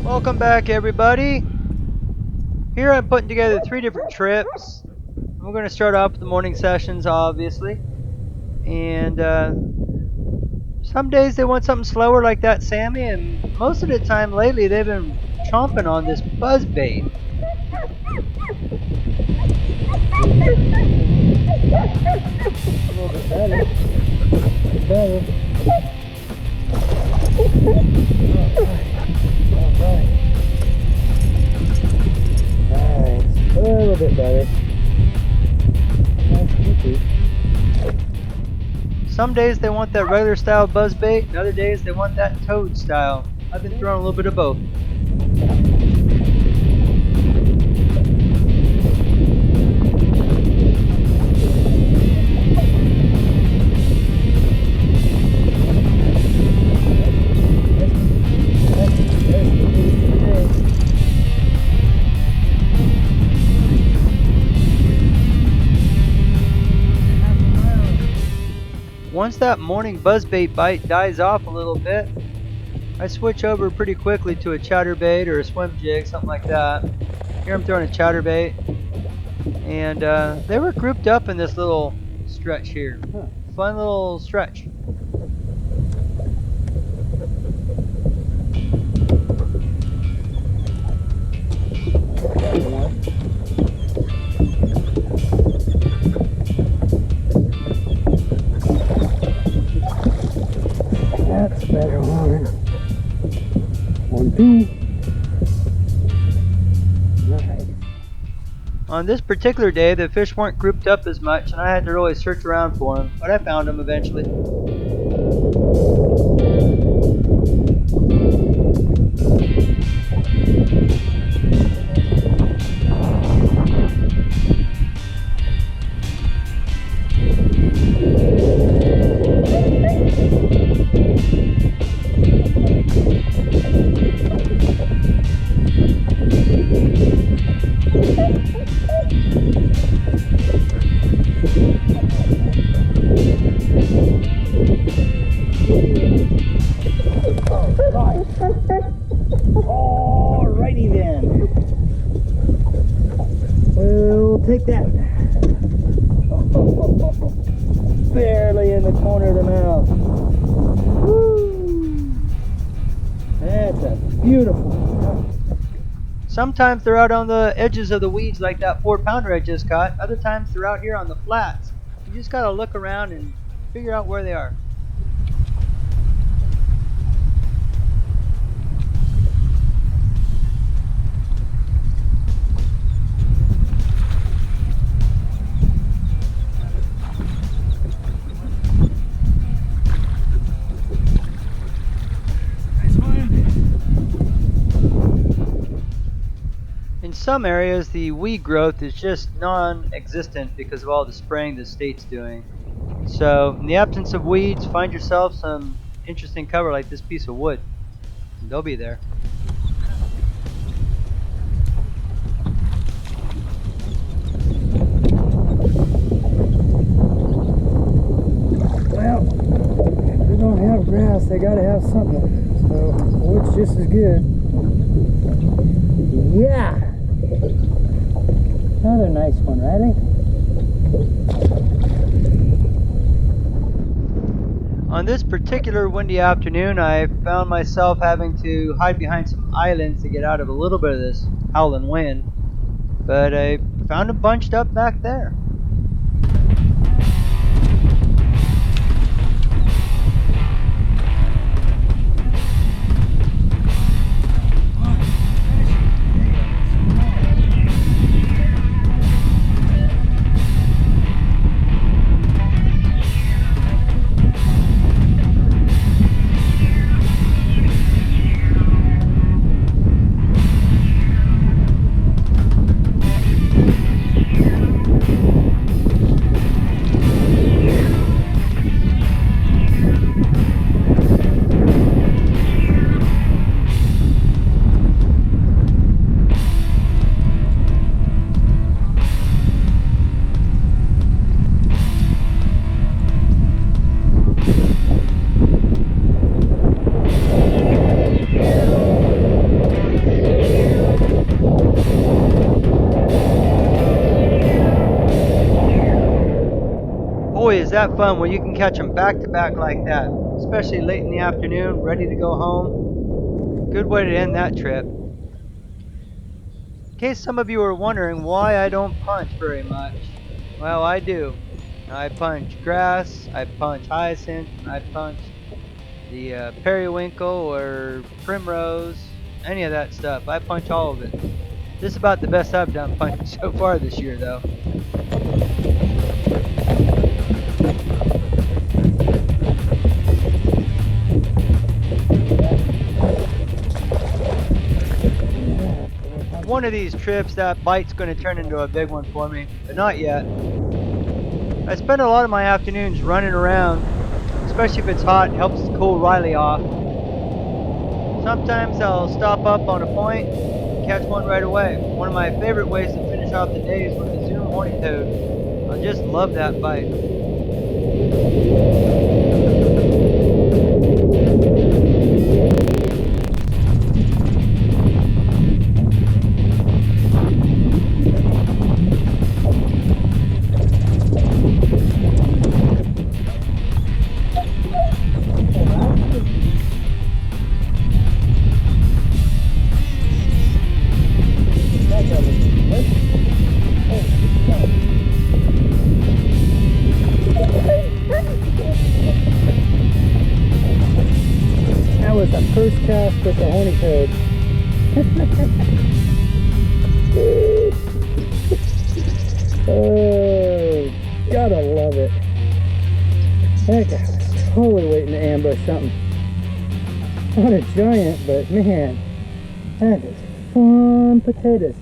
Welcome back, everybody. Here I'm putting together 3 different trips. We're going to start off with the morning sessions, obviously. And some days they want something slower like that, Sammy. And most of the time lately, they've been chomping on this buzz bait. A little bit better. Better. Alright. A little bit better. Nice cookie. Some days they want that regular style buzz bait, and other days they want that toad style. I've been throwing a little bit of both. Once that morning buzzbait bite dies off a little bit, I switch over pretty quickly to a chatterbait or a swim jig, something like that. Here I'm throwing a chatterbait, and they were grouped up in this little stretch here. Fun little stretch. That's better one. 1, 2. Nice. On this particular day, the fish weren't grouped up as much, and I had to really search around for them, but I found them eventually. Alrighty then. We'll take that. Barely in the corner of the mouth. Woo. That's a beautiful. Sometimes they're out on the edges of the weeds like that 4-pounder I just caught. Other times they're out here on the flats. You just gotta look around and figure out where they are. In some areas, the weed growth is just non-existent because of all the spraying the state's doing. So, in the absence of weeds, find yourself some interesting cover like this piece of wood. They'll be there. Well, if they don't have grass, they gotta have something. So, wood's just as good. Yeah! Another nice one, Riley. On this particular windy afternoon, I found myself having to hide behind some islands to get out of a little bit of this howling wind. But I found them bunched up back there. that fun when you can catch them back to back like that, especially late in the afternoon, ready to go home. Good way to end that trip. In case some of you are wondering why I don't punch very much, well, I do. I punch grass, I punch hyacinth, I punch the periwinkle or primrose, any of that stuff. I punch all of it. This is about the best I've done punching so far this year, though. One of these trips, that bite's going to turn into a big one for me, but not yet. I spend a lot of my afternoons running around, especially if it's hot. It helps to cool Riley off. Sometimes I'll stop up on a point and catch one right away. One of my favorite ways to finish off the day is with a Zoom horny toad. I just love that bite. That was the first cast with the horny toad. Oh, gotta love it. That guy was totally waiting to ambush something. Not a giant, but man, that is fun potatoes.